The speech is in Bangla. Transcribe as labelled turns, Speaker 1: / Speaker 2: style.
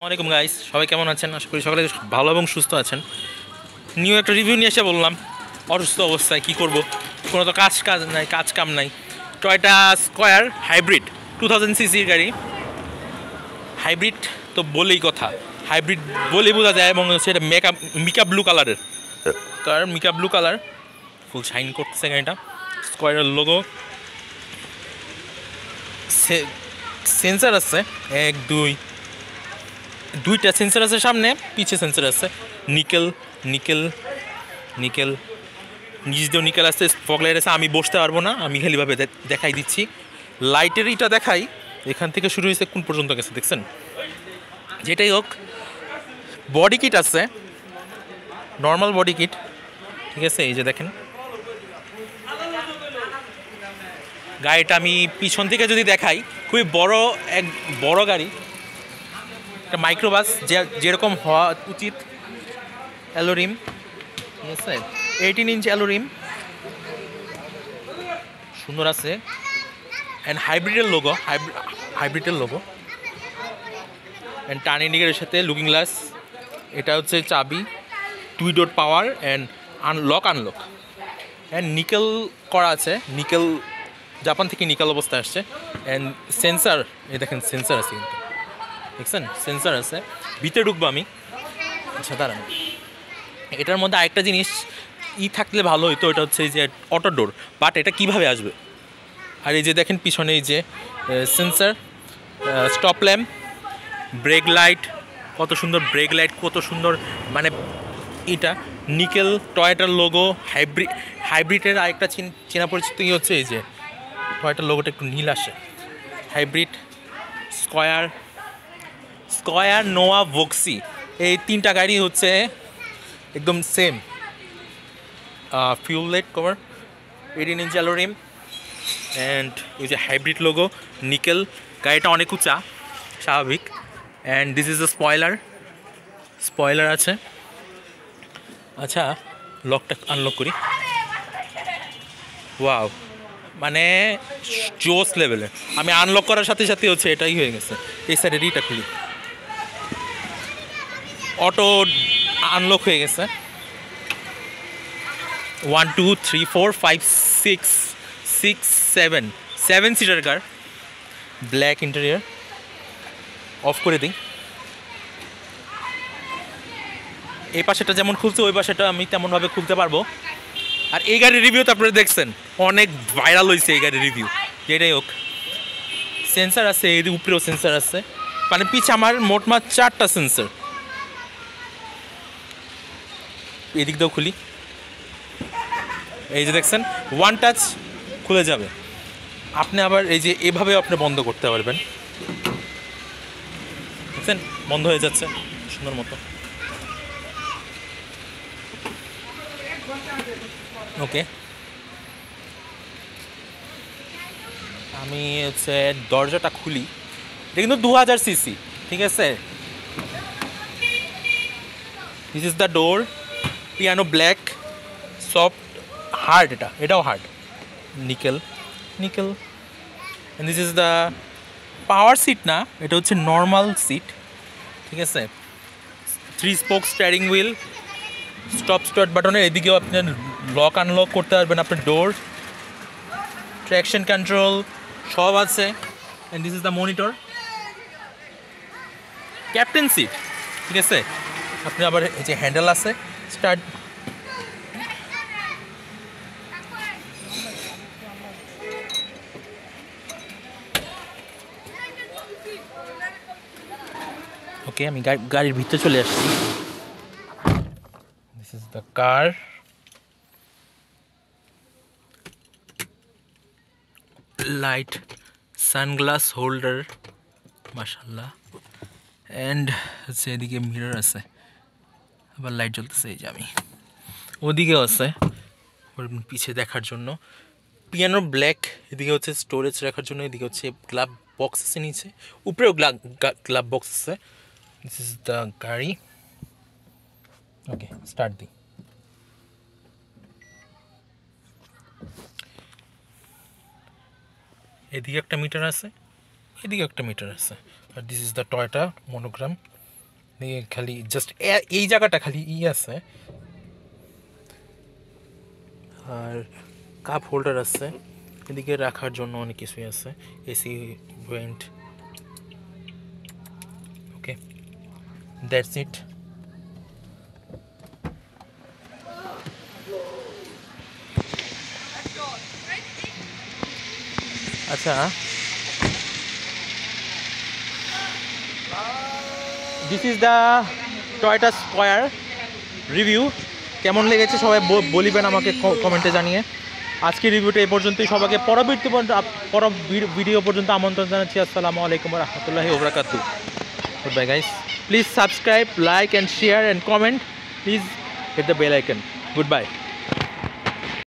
Speaker 1: আসসালামাইকুম গাইস, সবাই কেমন আছেন? আশা করি সকলে ভালো এবং সুস্থ আছেন। নিউ একটা রিভিউ নিয়ে এসে বললাম অসুস্থ অবস্থায় কী করব, কোনো তো কাজ নাই, কাজ কাম নাই। টয়টা স্কয়ার হাইব্রিড 2000 সিসির গাড়ি। হাইব্রিড তো বলেই কথা, হাইব্রিড বলেই বোঝা যায়। এবং সেটা মিকা ব্লু কালারের মিকা ব্লু কালার, ফুল শাইন করতেছে গাড়িটা। স্কয়ারের লোগো, সেন্সার আছে দুইটা সেন্সার আছে, সামনে পিছে সেন্সার আছে। নিকেল নিকেল নিকেল নিচ দিয়েও নিকেল আছে, ফগলাইট আছে। আমি বসতে পারবো না, আমি খালিভাবে দেখাই দিচ্ছি। লাইটের ইটা দেখাই, এখান থেকে শুরু হয়েছে কোন পর্যন্ত গেছে দেখছেন। যেটাই হোক, বডি কিট আছে, নর্মাল বডি কিট, ঠিক আছে। এই যে দেখেন গাড়িটা, আমি পিছন থেকে যদি দেখাই, খুবই বড় গাড়ি, একটা মাইক্রোবাস যেরকম হওয়া উচিত। অ্যালোরিম, ঠিক আছে, 18 ইঞ্চ অ্যালোরিম, সুন্দর আছে। অ্যান্ড হাইব্রিডের লোগো অ্যান্ড টার্ন ইন্ডিকেটের সাথে লুকিং গ্লাস। এটা হচ্ছে চাবি, 2 door power and unlock and nickel করা আছে। নিকেল, জাপান থেকে নিকেল অবস্থায় আসছে। অ্যান্ড সেন্সার, এই দেখেন সেন্সার আছে কিন্তু, দেখছেন সেন্সার আছে। ভিতরে ঢুকবো আমি, আচ্ছা দাঁড়ান। এটার মধ্যে আরেকটা জিনিস থাকলে ভালো হইতো, এটা হচ্ছে এই যে অটো ডোর, বাট এটা কিভাবে আসবে। আর এই যে দেখেন পিছনে এই যে sensor, stop lamp, brake light, কত সুন্দর ব্রেক লাইট, কত সুন্দর। মানে এটা নিকেল, টয়োটার লোগো, হাইব্রিডের আরেকটা চেনা পরিচিত হচ্ছে এই যে টয়োটার লোগোটা একটু নীল আসে। হাইব্রিড, স্কয়ার, নোয়া, ভক্সি, এই তিনটা গাড়ি হচ্ছে একদম same. Fuel light cover, 18 inch অ্যালোরিম and এই যে হাইব্রিড লোগো, নিকেল। গাড়িটা অনেক উঁচা, স্বাভাবিক। And this is the spoiler আছে। আচ্ছা, লকটা আনলক করি। ওয়াও, মানে জোস লেভেলে। আমি আনলক করার সাথে সাথে হচ্ছে এটাই হয়ে গেছে। এই সাইডের ইটা খুলি, অটো আনলক হয়ে গেছে। 1 2 3 4 5 6 7 seater car, black interior. Of করে দিই। এই পাশেটা যেমন খুলছে, ওই পাশেটা আমি তেমনভাবে খুলতে পারবো। আর এই গাড়ির রিভিউ তো আপনারা দেখছেন, অনেক ভাইরাল হয়েছে এই গাড়ির রিভিউ। যেটাই হোক, সেন্সার আছে, এর উপরেও সেন্সার আছে। মানে পিছে আমার মোটমাট 4টা সেন্সার। এদিক দিয়েও খুলি, এই যে দেখছেন ওয়ান টাচ খুলে যাবে। আপনি আবার এই যে এভাবেও আপনি বন্ধ করতে পারবেন, দেখছেন বন্ধ হয়ে যাচ্ছে সুন্দর মতো। ওকে, আমি হচ্ছে দরজাটা খুলি। এটা কিন্তু 2000 সিসি, ঠিক আছে। This is the door, piano black, soft, hard, এটাও hard, nickel. This is the power seat, না এটা হচ্ছে নর্মাল সিট, ঠিক আছে। 3 spoke steering wheel, stop start বাটনের এদিকেও আপনি লক আনলক করতে পারবেন। আপনার ডোর, ট্র্যাকশন কন্ট্রোল সব আছে। And this is the monitor, captain seat, ঠিক আছে। আপনি আবার এই যে হ্যান্ডেল আছে, স্টার্ট। ওকে, আমি গাড়ির ভিতরে চলে আসছি। This is the car, light, sunglass holder, মাশাআল্লাহ। অ্যান্ড হচ্ছে এদিকে মিরর আছে, আবার লাইট জ্বলতেছে। এই যে আমি ওদিকেও আছে পিছে দেখার জন্য। পিয়ানো ব্ল্যাক, এদিকে হচ্ছে স্টোরেজ রাখার জন্য, এদিকে হচ্ছে গ্লাভ বক্স আছে নিচে, উপরেও গ্লাভ বক্স আছে। দিস ইজ দ্য গাড়ি। ওকে, স্টার্ট দিই। এদিকে একটা মিটার আছে, এদিকে একটা মিটার আছে। আর this is the Toyota monogram. খালি জাস্ট এই জায়গাটা খালি আছে, আর কাপ হোল্ডার আছে, এদিকে রাখার জন্য অনেক কিছুই আছে, AC vent. Okay, that's it. আচ্ছা, this is the Toyota square review. কেমন লেগেছে সবাই বলিবেন আমাকে কমেন্টে জানিয়ে। আজকের রিভিউটা এই পর্যন্তই। সবাইকে পরবর্তী ভিডিও পর্যন্ত আমন্ত্রণ জানাচ্ছি। আসসালামু আলাইকুম ওয়া রাহমাতুল্লাহি ওয়া বারাকাতুহু। Good bye guys, please subscribe, like and share and comment, please hit the bell icon. Good by.